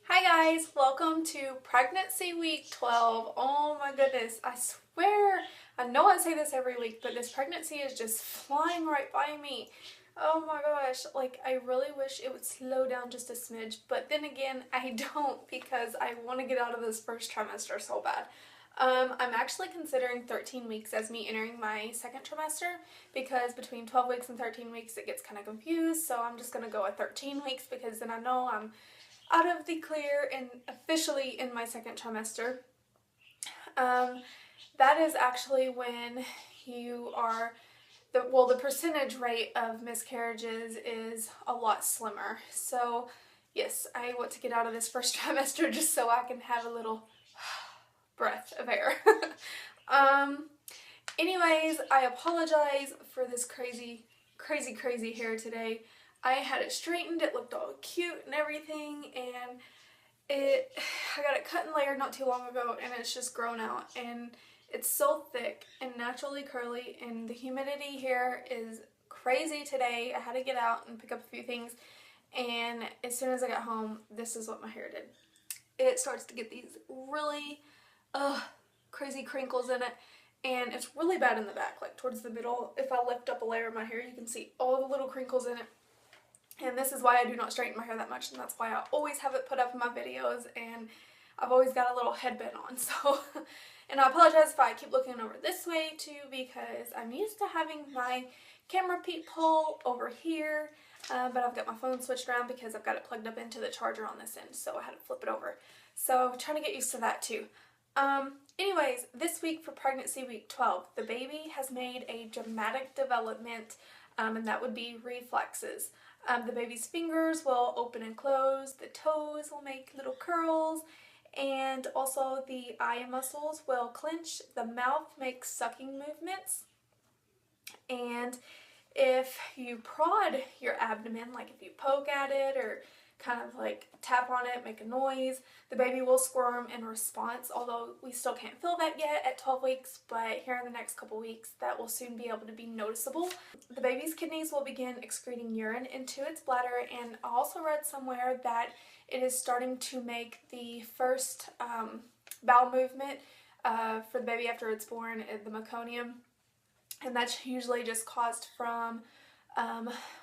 Hi guys, welcome to pregnancy week 12. Oh my goodness, I swear, I know I say this every week, but this pregnancy is just flying right by me. Oh my gosh, like I really wish it would slow down just a smidge, but then again, I don't because I want to get out of this first trimester so bad. I'm actually considering 13 weeks as me entering my second trimester because between 12 weeks and 13 weeks it gets kind of confused, so I'm just going to go at 13 weeks because then I know I'm out of the clear and officially in my second trimester. That is actually when you are, the percentage rate of miscarriages is a lot slimmer. So yes, I want to get out of this first trimester just so I can have a little breath of air. Anyways, I apologize for this crazy hair today. I had it straightened, it looked all cute and everything, and I got it cut and layered not too long ago, and it's just grown out, and it's so thick and naturally curly, and the humidity here is crazy today. I had to get out and pick up a few things, and as soon as I got home, this is what my hair did. It starts to get these really crazy crinkles in it, and it's really bad in the back, like towards the middle. If I lift up a layer of my hair, you can see all the little crinkles in it. And this is why I do not straighten my hair that much, and that's why I always have it put up in my videos, and I've always got a little headband on, so. And I apologize if I keep looking over this way too, because I'm used to having my camera peephole over here, but I've got my phone switched around because I've got it plugged up into the charger on this end, so I had to flip it over. So I'm trying to get used to that too. Anyways, this week for pregnancy week 12, the baby has made a dramatic development, and that would be reflexes. The baby's fingers will open and close, the toes will make little curls, and also the eye muscles will clench, the mouth makes sucking movements, and if you prod your abdomen, like if you poke at it or kind of like tap on it, make a noise, the baby will squirm in response, although we still can't feel that yet at 12 weeks, but here in the next couple weeks that will soon be able to be noticeable. The baby's kidneys will begin excreting urine into its bladder, and I also read somewhere that it is starting to make the first bowel movement for the baby after it's born, the meconium, and that's usually just caused from,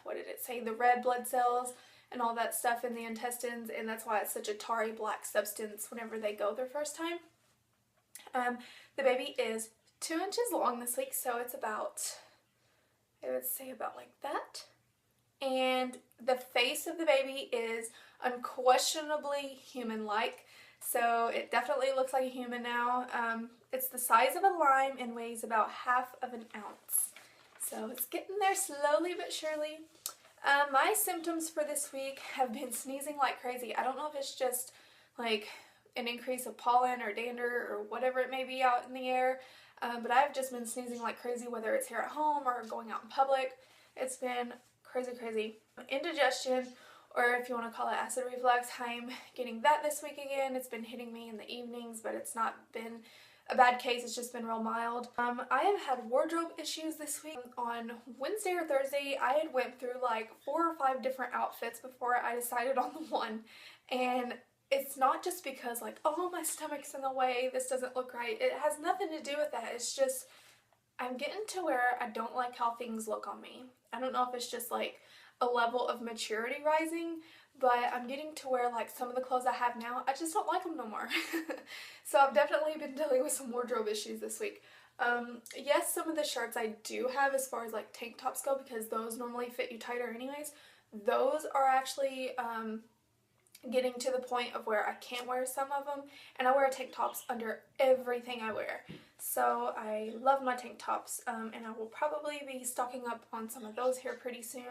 what did it say, the red blood cells and all that stuff in the intestines, and that's why it's such a tarry black substance whenever they go their first time. The baby is 2 inches long this week, so it's about, I would say about like that. And the face of the baby is unquestionably human-like, so it definitely looks like a human now. It's the size of a lime and weighs about half of an ounce. So it's getting there slowly but surely. My symptoms for this week have been sneezing like crazy. I don't know if it's just like an increase of pollen or dander or whatever it may be out in the air, but I've just been sneezing like crazy, whether it's here at home or going out in public. It's been crazy. Indigestion, or if you want to call it acid reflux, I'm getting that this week again. It's been hitting me in the evenings, but it's not been a bad case, it's just been real mild. I have had wardrobe issues this week. On Wednesday or Thursday, I had went through like 4 or 5 different outfits before I decided on the one. And it's not just because like, oh, my stomach's in the way, this doesn't look right. It has nothing to do with that. It's just, I'm getting to where I don't like how things look on me. I don't know if it's just like a level of maturity rising, but I'm getting to where like some of the clothes I have now, I just don't like them no more. So I've definitely been dealing with some wardrobe issues this week. Yes, some of the shirts I do have as far as like tank tops go, because those normally fit you tighter anyways, those are actually getting to the point of where I can't wear some of them, and I wear tank tops under everything I wear. So I love my tank tops, and I will probably be stocking up on some of those here pretty soon.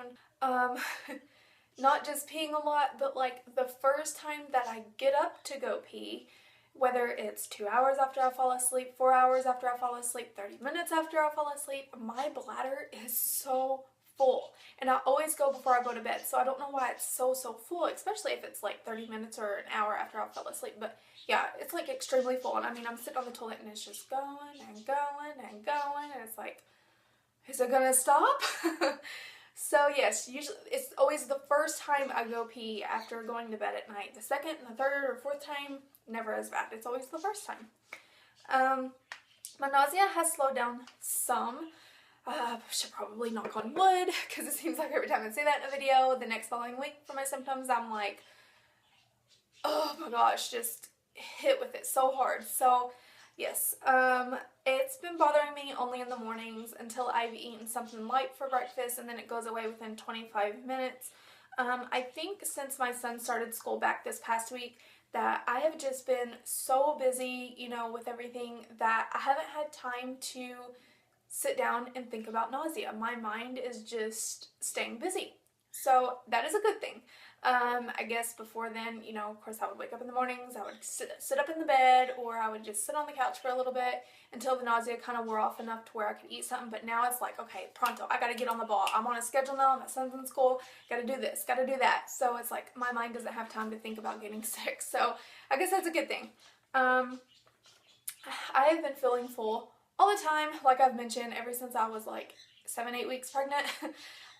Not just peeing a lot, but like the first time that I get up to go pee, whether it's 2 hours after I fall asleep, 4 hours after I fall asleep, 30 minutes after I fall asleep, my bladder is so full. And I always go before I go to bed, so I don't know why it's so full, especially if it's like 30 minutes or an hour after I fell asleep. But yeah, it's like extremely full, and I mean, I'm sitting on the toilet and it's just going and going and going, and it's like, is it gonna stop? So yes, usually it's always the first time I go pee after going to bed at night. The second and the third or fourth time, never as bad. It's always the first time. My nausea has slowed down some. Should probably knock on wood, because it seems like every time I say that in a video, the next following week for my symptoms, I'm like, oh my gosh, just hit with it so hard. So yes, it's been bothering me only in the mornings until I've eaten something light for breakfast, and then it goes away within 25 minutes. I think since my son started school back this past week that I have just been so busy, you know, with everything that I haven't had time to sit down and think about nausea. My mind is just staying busy. So that is a good thing. I guess before then, you know, of course I would wake up in the mornings, I would sit up in the bed, or I would just sit on the couch for a little bit until the nausea kind of wore off enough to where I could eat something. But now it's like, okay, pronto, I gotta get on the ball. I'm on a schedule now, my son's in school, gotta do this, gotta do that. So it's like my mind doesn't have time to think about getting sick. So I guess that's a good thing. I have been feeling full all the time, like I've mentioned, ever since I was like 7-8 weeks pregnant.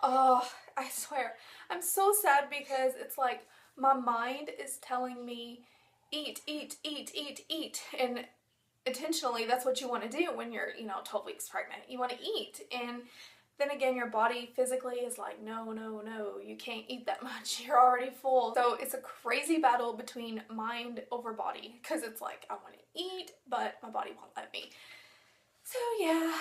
Oh, I swear, I'm so sad because it's like my mind is telling me eat, eat, eat, eat, eat, and intentionally that's what you want to do when you're, you know, 12 weeks pregnant. You want to eat, and then again your body physically is like, no, no, no, you can't eat that much, you're already full. So it's a crazy battle between mind over body, because it's like I want to eat but my body won't let me. So yeah,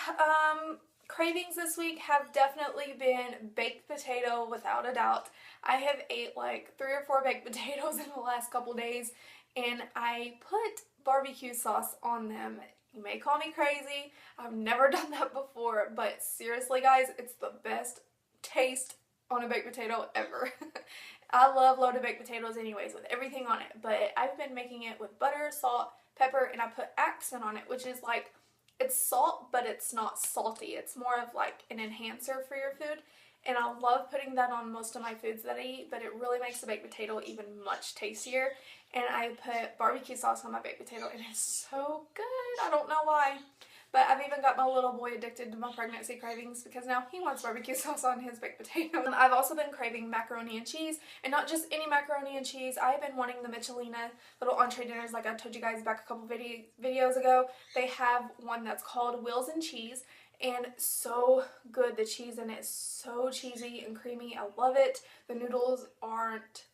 cravings this week have definitely been baked potato, without a doubt. I have ate like 3 or 4 baked potatoes in the last couple days, and I put barbecue sauce on them. You may call me crazy, I've never done that before, but seriously guys, it's the best taste on a baked potato ever. I love loaded baked potatoes anyways, with everything on it, but I've been making it with butter, salt, pepper, and I put accent on it, which is like, it's salt, but it's not salty. It's more of like an enhancer for your food. And I love putting that on most of my foods that I eat, but it really makes the baked potato even much tastier. And I put barbecue sauce on my baked potato, and it's so good. I don't know why. But I've even got my little boy addicted to my pregnancy cravings, because now he wants barbecue sauce on his baked potato. I've also been craving macaroni and cheese, and not just any macaroni and cheese. I've been wanting the Michelina little entree dinners like I told you guys back a couple videos ago. They have one that's called Wheels and Cheese, and so good. The cheese in it is so cheesy and creamy. I love it. The noodles aren't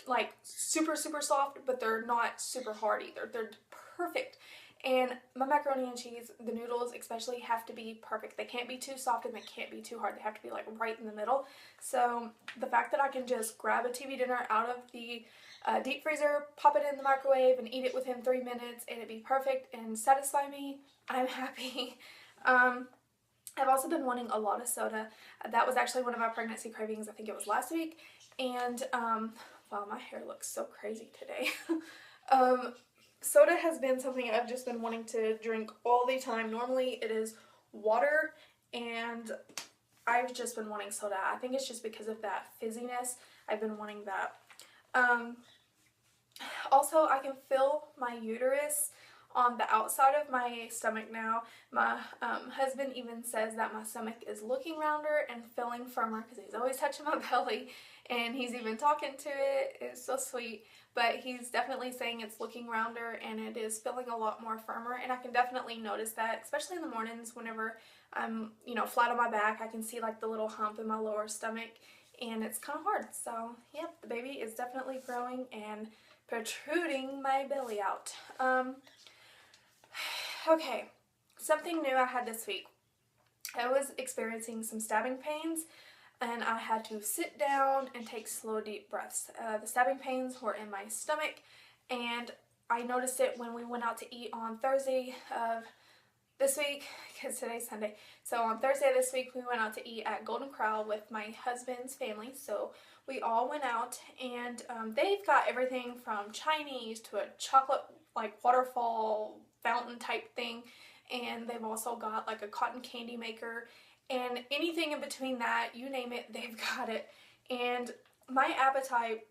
like super soft, but they're not super hard either. They're perfect. And my macaroni and cheese, the noodles especially, have to be perfect. They can't be too soft and they can't be too hard. They have to be like right in the middle. So the fact that I can just grab a TV dinner out of the deep freezer, pop it in the microwave, and eat it within 3 minutes, and it be perfect and satisfy me, I'm happy. I've also been wanting a lot of soda. That was actually one of my pregnancy cravings. I think it was last week. And wow, my hair looks so crazy today. Soda has been something I've just been wanting to drink all the time. Normally it is water, and I've just been wanting soda. I think it's just because of that fizziness. I've been wanting that. Also, I can feel my uterus on the outside of my stomach now. My husband even says that my stomach is looking rounder and feeling firmer, because he's always touching my belly, and he's even talking to it. It's so sweet. But he's definitely saying it's looking rounder and it is feeling a lot more firmer, and I can definitely notice that, especially in the mornings whenever I'm, you know, flat on my back. I can see like the little hump in my lower stomach, and it's kind of hard. So yep, the baby is definitely growing and protruding my belly out. Okay, something new I had this week. I was experiencing some stabbing pains, and I had to sit down and take slow, deep breaths. The stabbing pains were in my stomach, and I noticed it when we went out to eat on Thursday of this week, because today's Sunday. So on Thursday this week, we went out to eat at Golden Corral with my husband's family. So we all went out, and they've got everything from Chinese to a chocolate, like, waterfall fountain type thing, and they've also got like a cotton candy maker, and anything in between that, you name it, they've got it. And my appetite,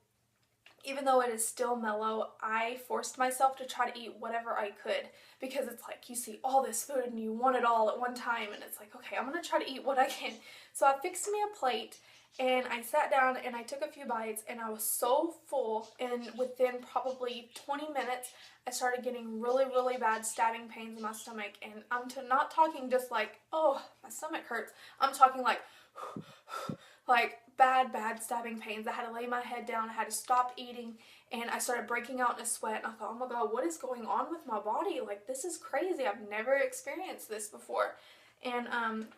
even though it is still mellow, I forced myself to try to eat whatever I could, because it's like you see all this food and you want it all at one time, and it's like, okay, I'm gonna try to eat what I can. So I fixed me a plate, And I sat down and I took a few bites and I was so full, and within probably 20 minutes I started getting really, really bad stabbing pains in my stomach. And I'm not talking just like, oh, my stomach hurts. I'm talking like bad stabbing pains. I had to lay my head down, I had to stop eating, and I started breaking out in a sweat, and I thought, oh my god, what is going on with my body? Like, this is crazy. I've never experienced this before. And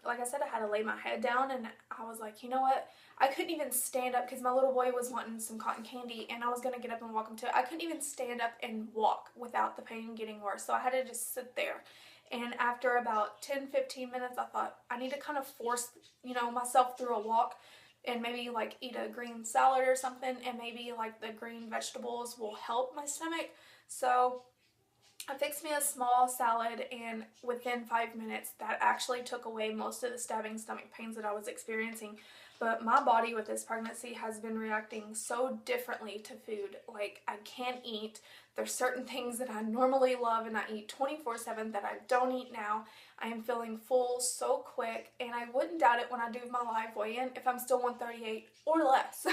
like I said, I had to lay my head down, and I was like, you know what? I couldn't even stand up because my little boy was wanting some cotton candy and I was going to get up and walk him to it. I couldn't even stand up and walk without the pain getting worse. So I had to just sit there. And after about 10-15 minutes, I thought, I need to kind of force, you know, myself through a walk and maybe like eat a green salad or something, and maybe like the green vegetables will help my stomach. So I fixed me a small salad, and within 5 minutes that actually took away most of the stabbing stomach pains that I was experiencing. But my body with this pregnancy has been reacting so differently to food. Like, I can't eat. There's certain things that I normally love and I eat 24/7 that I don't eat now. I am feeling full so quick, and I wouldn't doubt it when I do my live weigh-in if I'm still 138 or less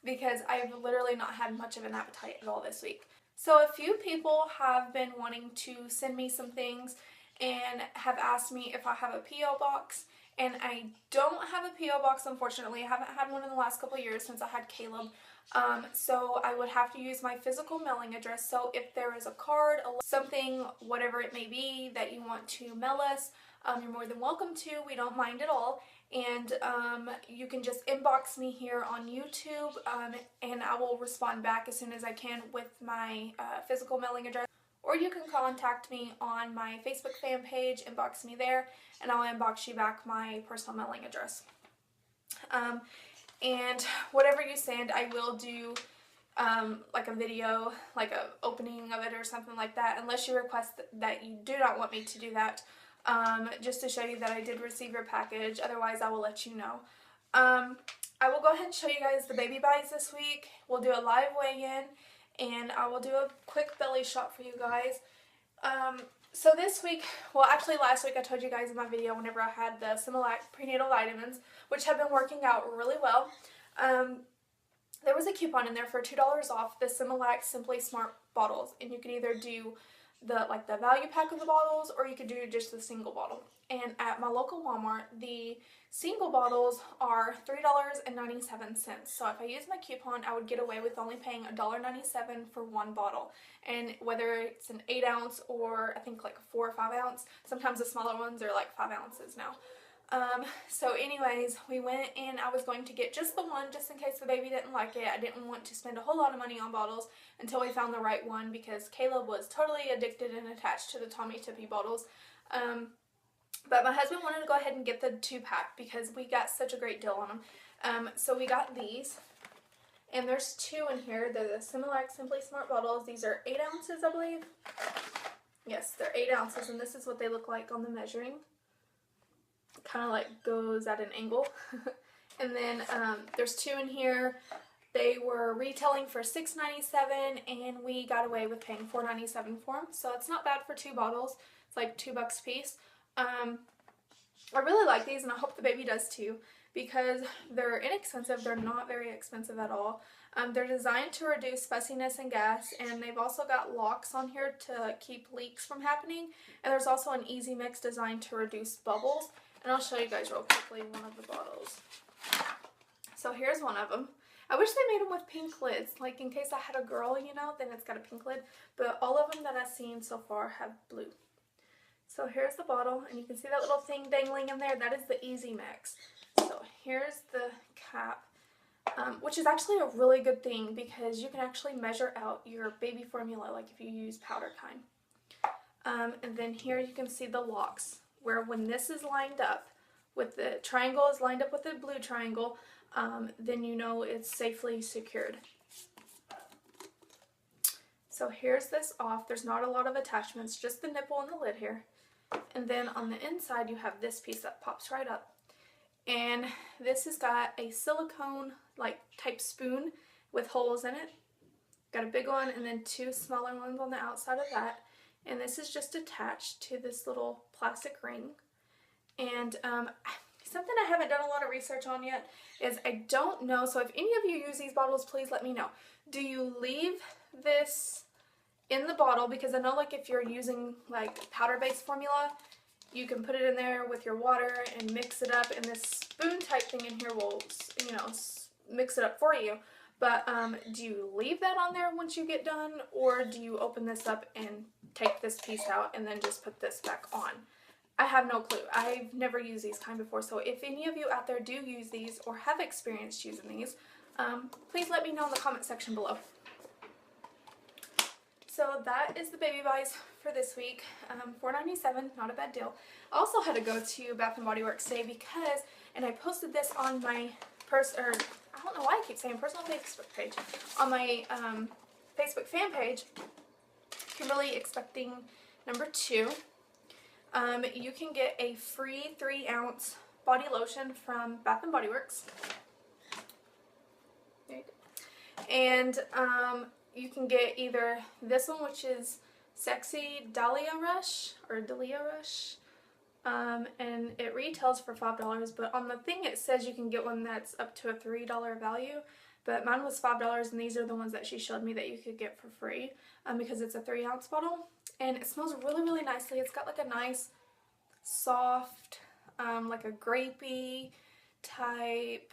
because I've literally not had much of an appetite at all this week. So a few people have been wanting to send me some things and have asked me if I have a P.O. box. And I don't have a P.O. box, unfortunately. I haven't had one in the last couple of years since I had Caleb. So I would have to use my physical mailing address. So if there is a card, something, whatever it may be that you want to mail us, you're more than welcome to. We don't mind at all. And you can just inbox me here on YouTube, and I will respond back as soon as I can with my physical mailing address. Or you can contact me on my Facebook fan page, inbox me there, and I'll inbox you back my personal mailing address. And whatever you send, I will do like a video, like a opening of it or something like that, unless you request that you do not want me to do that, just to show you that I did receive your package. Otherwise, I will let you know. I will go ahead and show you guys the baby buys this week. We'll do a live weigh-in, and I will do a quick belly shot for you guys. So this week, well actually last week I told you guys in my video whenever I had the Similac prenatal vitamins, which have been working out really well. There was a coupon in there for $2 off the Similac Simply Smart bottles, and you can either do the value pack of the bottles, or you could do just the single bottle. And at my local Walmart, the single bottles are $3.97. So if I use my coupon, I would get away with only paying $1.97 for one bottle. And whether it's an 8 ounce or I think like a 4 or 5 ounce, sometimes the smaller ones are like 5 ounces now. So anyways, we went and I was going to get just the one, just in case the baby didn't like it. I didn't want to spend a whole lot of money on bottles until we found the right one, because Caleb was totally addicted and attached to the Tommy Tippy bottles. But my husband wanted to go ahead and get the 2-pack because we got such a great deal on them. So we got these, and there's 2 in here. They're the Similac Simply Smart bottles. These are 8 ounces, I believe. Yes, they're 8 ounces, and this is what they look like on the measuring. Kind of like goes at an angle. And then there's 2 in here. They were retailing for $6.97, and we got away with paying $4.97 for them. So it's not bad for 2 bottles. It's like $2 a piece. I really like these, and I hope the baby does too, because they're inexpensive. They're not very expensive at all. They're designed to reduce fussiness and gas, and they've also got locks on here to keep leaks from happening. And there's also an easy mix designed to reduce bubbles. And I'll show you guys real quickly one of the bottles. So here's one of them. I wish they made them with pink lids, like in case I had a girl, you know, then it's got a pink lid. But all of them that I've seen so far have blue. So here's the bottle, and you can see that little thing dangling in there. That is the Easy Mix. So here's the cap, which is actually a really good thing because you can actually measure out your baby formula, like if you use powder kind. And then here you can see the locks, where when this is lined up with the triangle is lined up with the blue triangle, then you know it's safely secured. So here's this off. There's not a lot of attachments, just the nipple and the lid here. And then on the inside you have this piece that pops right up. And this has got a silicone like type spoon with holes in it. Got a big one and then 2 smaller ones on the outside of that. And this is just attached to this little plastic ring. And something I haven't done a lot of research on yet is I don't know, so if any of you use these bottles, please let me know. Do you leave this in the bottle? Because I know like if you're using like powder-based formula, you can put it in there with your water and mix it up, and this spoon type thing in here will, you know, mix it up for you. But do you leave that on there once you get done, or do you open this up and take this piece out and then just put this back on? I have no clue. I've never used these kind before, so if any of you out there do use these or have experienced using these, please let me know in the comment section below. So that is the baby buys for this week. $4.97, not a bad deal. I also had to go to Bath & Body Works today because, and I posted this on my I don't know why I keep saying personal Facebook page, on my Facebook fan page, Kimberly Expecting #2. You can get a free 3-ounce body lotion from Bath & Body Works. There you go. And you can get either this one, which is Sexy Dahlia Rush, or Dahlia Rush, and it retails for $5, but on the thing it says you can get one that's up to a $3 value, but mine was $5, and these are the ones that she showed me that you could get for free, because it's a 3-ounce bottle, and it smells really, really nicely. It's got like a nice, soft, like a grapey type,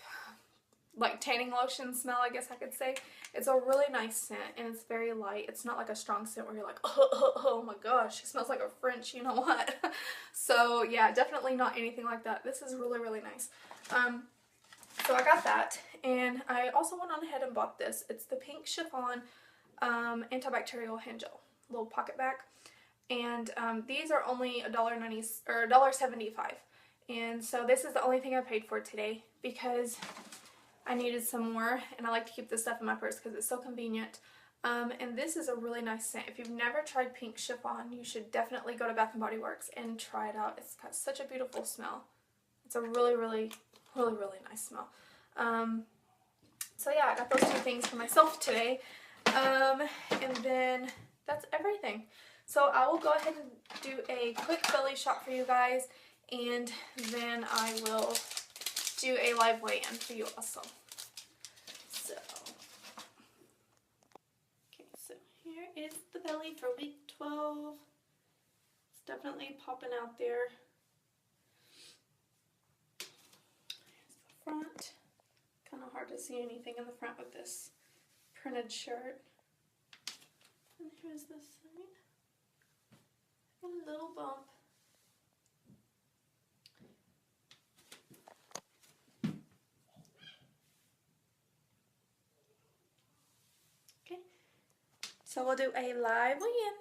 like tanning lotion smell, I guess I could say. It's a really nice scent, and it's very light. It's not like a strong scent where you're like, oh my gosh, it smells like a French you know what. So yeah, definitely not anything like that. This is really, really nice. So I got that, and I also went on ahead and bought this. It's the Pink Chiffon antibacterial hand gel, little pocket back, and these are only $1.90 or $1.75, and so this is the only thing I paid for today because I needed some more, and I like to keep this stuff in my purse because it's so convenient. And this is a really nice scent. If you've never tried Pink Chiffon, you should definitely go to Bath & Body Works and try it out. It's got such a beautiful smell. It's a really, really, really, really nice smell. So yeah, I got those 2 things for myself today. And then that's everything. So I will go ahead and do a quick belly shot for you guys, and then I will do a live weigh-in for you also. So, okay, so here is the belly for week 12. It's definitely popping out there. Here's the front. Kind of hard to see anything in the front with this printed shirt. And here's the side. A little bump. So we'll do a live weigh-in.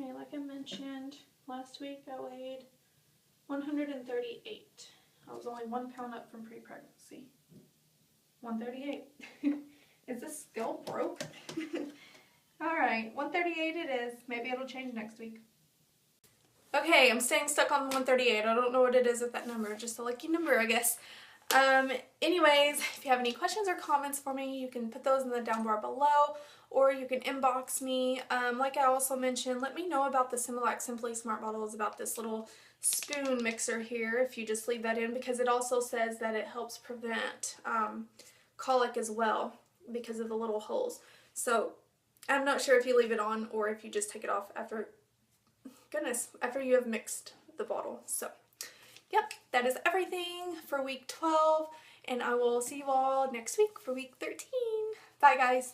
Okay, like I mentioned, last week I weighed 138. I was only 1 pound up from pre-pregnancy. 138. Is this scale broke? Alright, 138 it is. Maybe it'll change next week. Okay, I'm staying stuck on 138. I don't know what it is with that number. Just a lucky number, I guess. Anyways, if you have any questions or comments for me, you can put those in the down bar below, or you can inbox me. Like I also mentioned, let me know about the Similac Simply Smart bottles, about this little spoon mixer here, if you just leave that in, because it also says that it helps prevent colic as well because of the little holes. So I'm not sure if you leave it on or if you just take it off after, after you have mixed the bottle. So yep, that is everything for week 12, and I will see you all next week for week 13. Bye guys.